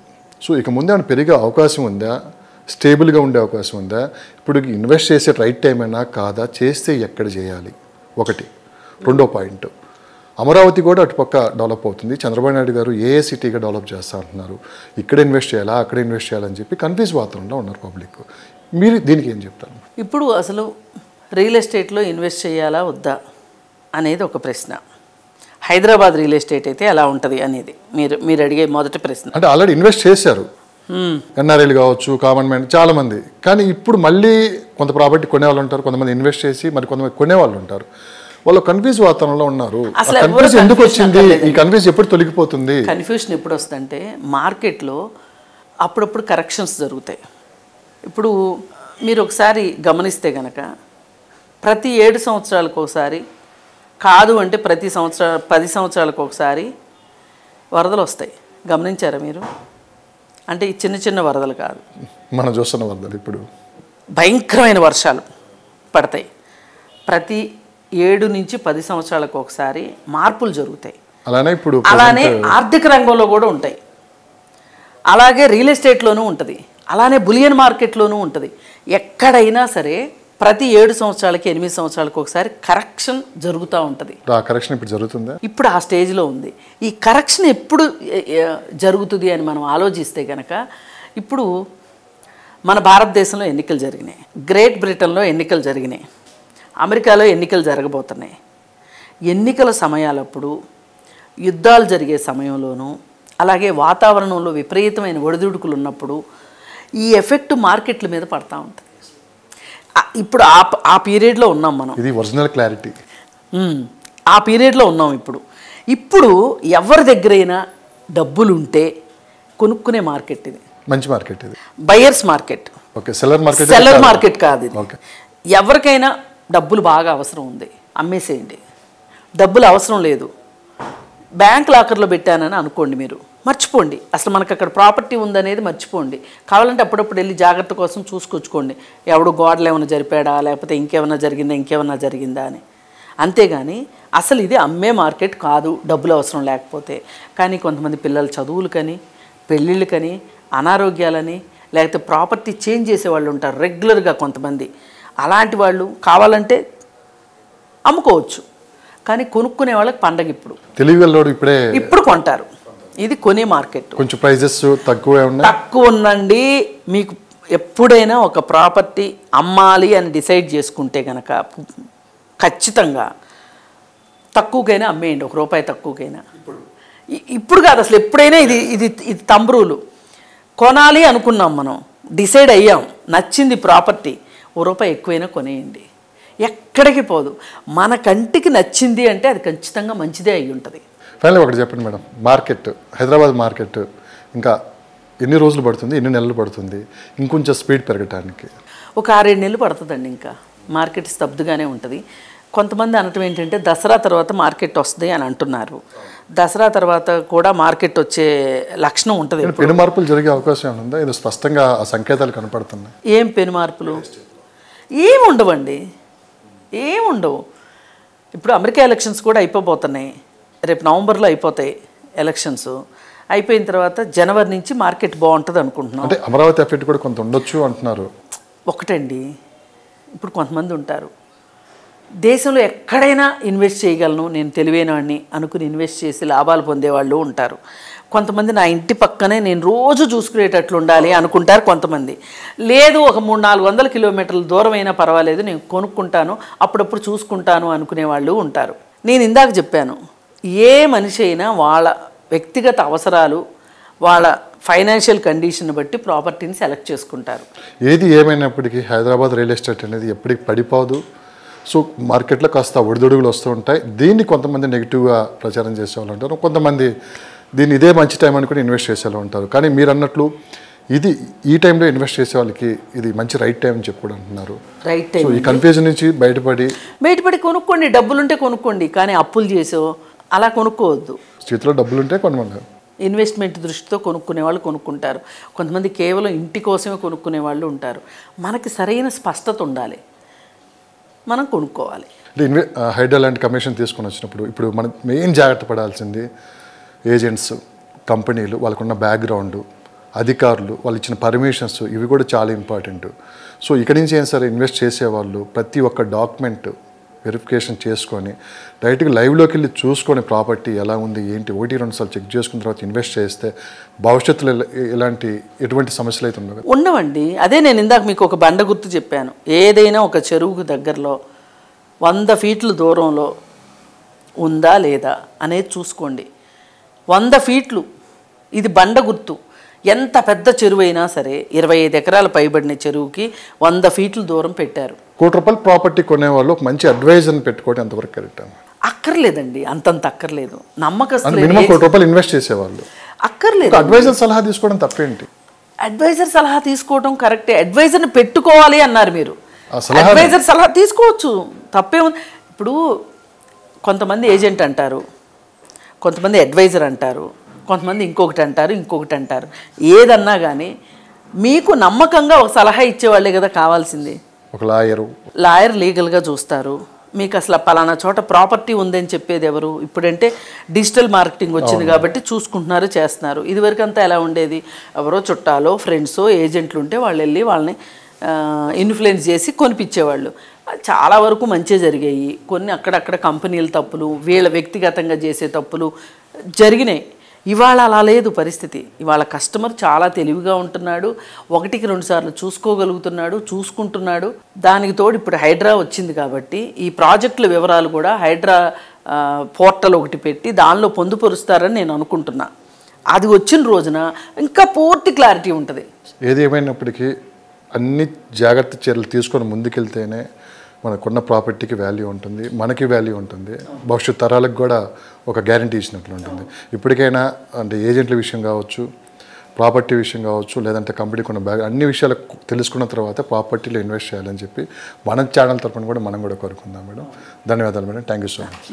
సో ఇక ముందే ఏమైనా పెరిగే అవకాశం ఉందా, స్టేబుల్గా ఉండే అవకాశం ఉందా, ఇప్పుడు ఇన్వెస్ట్ చేసే రైట్ టైం అయినా కాదా, చేస్తే ఎక్కడ చేయాలి? ఒకటి. రెండో పాయింట్, అమరావతి కూడా అటుపక్క డెవలప్ అవుతుంది, చంద్రబాబు నాయుడు గారు ఏ సిటీగా డెవలప్ చేస్తా అంటున్నారు, ఇక్కడ ఇన్వెస్ట్ చేయాలా అక్కడ ఇన్వెస్ట్ చేయాలని చెప్పి కన్ఫ్యూజ్ వాతావరణంలో ఉన్నారు పబ్లిక్. మీరు దీనికి ఏం చెప్తారు? ఇప్పుడు అసలు రియల్ ఎస్టేట్లో ఇన్వెస్ట్ చేయాలా వద్దా అనేది ఒక ప్రశ్న. హైదరాబాద్ రియల్ ఎస్టేట్ అయితే ఎలా ఉంటుంది అనేది మీరు అడిగే మొదటి ప్రశ్న. అంటే ఆల్రెడీ ఇన్వెస్ట్ చేశారు ఎన్ఆర్ఐలు కావచ్చు, కామన్ మ్యాన్ చాలామంది, కానీ ఇప్పుడు మళ్ళీ కొంత ప్రాపర్టీ కొనేవాళ్ళు ఉంటారు, కొంతమంది ఇన్వెస్ట్ చేసి మరి కొంతమంది కొనేవాళ్ళు ఉంటారు. వాళ్ళు కన్ఫ్యూజ్ వాతావరణంలో ఉన్నారు. అసలు కన్ఫ్యూజ్ ఎందుకు వచ్చింది, ఈ కన్ఫ్యూజ్ ఎప్పుడు తొలగిపోతుంది? కన్ఫ్యూషన్ ఎప్పుడు వస్తుందంటే మార్కెట్లో అప్పుడప్పుడు కరెక్షన్స్ జరుగుతాయి. ఇప్పుడు మీరు ఒకసారి గమనిస్తే కనుక ప్రతి 7 సంవత్సరాలకు ఒకసారి కాదు అంటే ప్రతి 10 సంవత్సరాలకు ఒకసారి వరదలు వస్తాయి. గమనించారా మీరు? అంటే ఈ చిన్న చిన్న వరదలు కాదు, మనం చూస్తున్న వరదలు. ఇప్పుడు భయంకరమైన వర్షాలు పడతాయి. ప్రతి 7 నుంచి 10 సంవత్సరాలకు ఒకసారి మార్పులు జరుగుతాయి. అలానే ఆర్థిక రంగంలో కూడా ఉంటాయి, అలాగే రియల్ ఎస్టేట్లోనూ ఉంటుంది, అలానే బులియన్ మార్కెట్లోనూ ఉంటుంది. ఎక్కడైనా సరే ప్రతి 7 సంవత్సరాలకి 8 సంవత్సరాలకు ఒకసారి కరెక్షన్ జరుగుతూ ఉంటుంది. ఆ కరెక్షన్ ఇప్పుడు జరుగుతుందా? ఇప్పుడు ఆ స్టేజ్లో ఉంది. ఈ కరెక్షన్ ఎప్పుడు జరుగుతుంది అని మనం ఆలోచిస్తే కనుక ఇప్పుడు మన భారతదేశంలో ఎన్నికలు జరిగినాయి, గ్రేట్ బ్రిటన్లో ఎన్నికలు జరిగినాయి, అమెరికాలో ఎన్నికలు జరగబోతున్నాయి. ఎన్నికల సమయాలప్పుడు యుద్ధాలు జరిగే సమయంలోనూ అలాగే వాతావరణంలో విపరీతమైన ఒడిదుడుకులు ఉన్నప్పుడు ఈ ఎఫెక్ట్ మార్కెట్ల మీద పడతా ఉంటుంది. ఇప్పుడు ఆ పీరియడ్లో ఉన్నాం మనం. ఇది ఒరిజినల్ క్లారిటీ. ఆ పీరియడ్లో ఉన్నాం. ఇప్పుడు ఎవరి దగ్గరైనా డబ్బులు ఉంటే కొనుక్కునే మార్కెట్ ఇది. మంచి మార్కెట్ ఇది, buyers market. Okay, seller market కాదు ఇది. ఎవరికైనా డబ్బులు బాగా అవసరం ఉంది, అమ్మేసేయండి. డబ్బులు అవసరం లేదు, బ్యాంక్ లాకర్లో పెట్టానని అనుకోండి, మీరు మర్చిపోండి. అసలు మనకు అక్కడ ప్రాపర్టీ ఉందనేది మర్చిపోండి. కావాలంటే అప్పుడప్పుడు వెళ్ళి జాగ్రత్త కోసం చూసుకొచ్చుకోండి, ఎవడు గోడలు ఏమైనా జరిపాడా లేకపోతే ఇంకేమైనా జరిగిందా అని. అంతేగాని అసలు ఇది అమ్మే మార్కెట్ కాదు డబ్బులు అవసరం లేకపోతే. కానీ కొంతమంది పిల్లల చదువులకని, పెళ్ళిళ్ళకని, అనారోగ్యాలని, లేకపోతే ప్రాపర్టీ చేంజ్ చేసేవాళ్ళు ఉంటారు రెగ్యులర్గా కొంతమంది. అలాంటి వాళ్ళు కావాలంటే అమ్ముకోవచ్చు, కానీ కొనుక్కునే వాళ్ళకి పండగ. ఇప్పుడు కొంటారు. ఇది కొనే మార్కెట్. కొంచెం ప్రైజెస్ తక్కువ ఉందండి. మీకు ఎప్పుడైనా ఒక ప్రాపర్టీ అమ్మాలి అని డిసైడ్ చేసుకుంటే కనుక ఖచ్చితంగా తక్కువకైనా అమ్మేయండి, ₹1 తక్కువకైనా. ఇప్పుడు కాదు, అసలు ఎప్పుడైనా ఇది ఇది ఇది తంబ్రూలు. కొనాలి అనుకున్నాం, మనం డిసైడ్ అయ్యాం, నచ్చింది ప్రాపర్టీ, ₹1 ఎక్కువైనా కొనేయండి, ఎక్కడికి పోదు. మన కంటికి నచ్చింది అంటే అది ఖచ్చితంగా మంచిదే అయి ఉంటుంది. ఫైనల్ ఒకటి చెప్పండి మేడం, మార్కెట్, హైదరాబాద్ మార్కెట్ ఇంకా ఎన్ని రోజులు పడుతుంది, ఎన్ని నెలలు పడుతుంది ఇంకొంచెం స్పీడ్ పెరగటానికి? ఒక 6-7 నెలలు పడుతుందండి. ఇంకా మార్కెట్ స్తబ్దుగానే ఉంటుంది. కొంతమంది అనటం ఏంటంటే దసరా తర్వాత మార్కెట్ వస్తుంది అని అంటున్నారు. దసరా తర్వాత కూడా మార్కెట్ వచ్చే లక్షణం ఉంటుంది. పెను మార్పులు జరిగే అవకాశం ఉందా? ఇది స్పష్టంగా ఆ సంకేతాలు కనపడుతున్నాయి. ఏం పెను మార్పులు? ఏముండవండి, ఏముండవు. ఇప్పుడు అమెరికా ఎలక్షన్స్ కూడా అయిపోతున్నాయి. రేపు నవంబర్లో అయిపోతాయి ఎలక్షన్స్. అయిపోయిన తర్వాత జనవరి నుంచి మార్కెట్ బాగుంటుంది అనుకుంటున్నాం. అంటే అమరావతి ఎఫెక్ట్ కూడా కొంత ఉండొచ్చు అంటున్నారు. ఒకటండి, ఇప్పుడు కొంతమంది ఉంటారు దేశంలో ఎక్కడైనా ఇన్వెస్ట్ చేయగలను, నేను తెలివైనవాడిని అనుకుని ఇన్వెస్ట్ చేసి లాభాలు పొందేవాళ్ళు ఉంటారు. కొంతమంది నా ఇంటి పక్కనే నేను రోజు చూసుకునేటట్లు ఉండాలి అనుకుంటారు. కొంతమంది లేదు, ఒక 300-400 కిలోమీటర్ల దూరం అయినా పర్వాలేదు, నేను కొనుక్కుంటాను, అప్పుడప్పుడు చూసుకుంటాను అనుకునే వాళ్ళు ఉంటారు. నేను ఇందాక చెప్పాను, ఏ మనిషి అయినా వాళ్ళ వ్యక్తిగత అవసరాలు, వాళ్ళ ఫైనాన్షియల్ కండిషన్ బట్టి ప్రాపర్టీని సెలెక్ట్ చేసుకుంటారు. ఏది ఏమైనప్పటికీ హైదరాబాద్ రియల్ ఎస్టేట్ అనేది ఎప్పటికి పడిపోదు. సో మార్కెట్లో కాస్త ఒడిదొడుగులు వస్తూ ఉంటాయి. దీన్ని కొంతమంది నెగిటివ్గా ప్రచారం చేసేవాళ్ళు ఉంటారు, కొంతమంది దీన్ని ఇదే మంచి టైం అనుకుని ఇన్వెస్ట్ చేసేవాళ్ళు ఉంటారు. కానీ మీరు అన్నట్లు ఇది ఈ టైంలో ఇన్వెస్ట్ చేసే వాళ్ళకి ఇది మంచి రైట్ టైం అని చెప్పి అంటున్నారు. Right time. ఈ కన్ఫ్యూజన్ నుంచి బయటపడి కొనుక్కోండి, డబ్బులుంటే కొనుక్కోండి, కానీ అప్పులు చేసో అలా కొనుక్కోవద్దు. చేతిలో డబ్బులుంటే కొనమని ఇన్వెస్ట్మెంట్ దృష్టితో కొనుక్కునే వాళ్ళు కొనుక్కుంటారు. కొంతమంది కేవలం ఇంటి కోసమే కొనుక్కునే వాళ్ళు ఉంటారు. మనకి సరైన స్పష్టత ఉండాలి, మనం కొనుక్కోవాలి. హైడ్రా ల్యాండ్ కమిషన్ తీసుకొని వచ్చినప్పుడు ఇప్పుడు మనం మెయిన్ జాగ్రత్త పడాల్సింది ఏజెంట్స్, కంపెనీలు, వాళ్ళకున్న బ్యాక్గ్రౌండ్, అధికారులు, వాళ్ళు ఇచ్చిన పర్మిషన్స్, ఇవి కూడా చాలా ఇంపార్టెంట్. సో ఇక్కడి నుంచి ఏం సరే ఇన్వెస్ట్ చేసేవాళ్ళు ప్రతి ఒక్క డాక్యుమెంట్ వెరిఫికేషన్ చేసుకొని డైరెక్ట్గా లైవ్లోకి వెళ్ళి చూసుకొని ప్రాపర్టీ ఎలా ఉంది ఏంటి 1-2 సార్లు చెక్ చేసుకున్న తర్వాత ఇన్వెస్ట్ చేస్తే భవిష్యత్తులో ఎటువంటి సమస్యలు అయితే ఉండవండి. అదే నేను ఇందాక మీకు ఒక బండ గుర్తు చెప్పాను. ఏదైనా ఒక చెరువుకు దగ్గరలో 100 ఫీట్ల దూరంలో ఉందా లేదా అనేది చూసుకోండి. 100 ఫీట్లు ఇది బండ గుర్తు. ఎంత పెద్ద చెరువు అయినా సరే 25 ఎకరాల పైబడిన చెరువుకి 100 ఫీట్ల దూరం పెట్టారు. ₹1,00,00,000 ప్రాపర్టీ కొనేవాళ్ళు ఒక మంచి అడ్వైజర్ని పెట్టుకోవడం ఎంతవరకు కరెక్ట్ అని? అక్కర్లేదండి, అంతంత అక్కర్లేదు. నమ్మకస్తులు మినిమం ₹1,00,00,000 ఇన్వెస్ట్ చేసేవాళ్ళు అక్కర్లేదు. అడ్వైజర్ సలహా తీసుకోవడం తప్పేంటి? అడ్వైజర్ సలహా తీసుకోవడం కరెక్టే. అడ్వైజర్ని పెట్టుకోవాలి అన్నారు మీరు. ఆ సలహా అడ్వైజర్ సలహా తీసుకోవచ్చు, తప్పేముంది. ఇప్పుడు కొంతమంది ఏజెంట్ అంటారు, కొంతమంది అడ్వైజర్ అంటారు, కొంతమంది ఇంకొకటి అంటారు. ఏదన్నా కానీ మీకు నమ్మకంగా ఒక సలహా ఇచ్చేవాళ్ళే కదా కావాల్సింది. ఒక లాయర్ లీగల్గా చూస్తారు. మీకు అసలు పలానా చోట ప్రాపర్టీ ఉందని చెప్పేది ఎవరు? ఇప్పుడంటే డిజిటల్ మార్కెటింగ్ వచ్చింది కాబట్టి చూసుకుంటున్నారు, చేస్తున్నారు. ఇదివరకు అంతా ఎలా ఉండేది? ఎవరో చుట్టాలో ఫ్రెండ్సో ఏజెంట్లు ఉంటే వాళ్ళు వెళ్ళి వాళ్ళని ఇన్ఫ్లుయెన్స్ చేసి కొనిపించేవాళ్ళు. చాలా వరకు మంచి జరిగాయి. కొన్ని అక్కడక్కడ కంపెనీల తప్పులు, వీళ్ళ వ్యక్తిగతంగా చేసే తప్పులు జరిగినాయి. ఇవాళ అలా లేదు పరిస్థితి. ఇవాళ కస్టమర్ చాలా తెలివిగా ఉంటున్నాడు, 1-2 సార్లు చూసుకోగలుగుతున్నాడు, చూసుకుంటున్నాడు. దానికి తోడు ఇప్పుడు హైడ్రా వచ్చింది కాబట్టి ఈ ప్రాజెక్టుల వివరాలు కూడా హైడ్రా పోర్టల్ ఒకటి పెట్టి దానిలో పొందుపరుస్తారని నేను అనుకుంటున్నా. అది వచ్చిన రోజున ఇంకా పూర్తి క్లారిటీ ఉంటుంది. ఏది ఏమైనప్పటికీ అన్ని జాగ్రత్త చర్యలు తీసుకొని ముందుకెళ్తేనే మనకున్న ప్రాపర్టీకి వాల్యూ ఉంటుంది, మనకి వాల్యూ ఉంటుంది, భవిష్యత్ తరాలకు కూడా ఒక గ్యారంటీ ఇచ్చినట్లు ఉంటుంది. ఇప్పటికైనా అంటే ఏజెంట్ల విషయం కావచ్చు, ప్రాపర్టీ విషయం కావచ్చు, లేదంటే కంపెనీకి ఉన్న బ్యాగ్ అన్ని విషయాలు తెలుసుకున్న తర్వాత ప్రాపర్టీలో ఇన్వెస్ట్ చేయాలని చెప్పి మన ఛానల్ తరఫున కూడా మనం కూడా కోరుకుందాం మేడం. ధన్యవాదాలు madam. Thank you so much.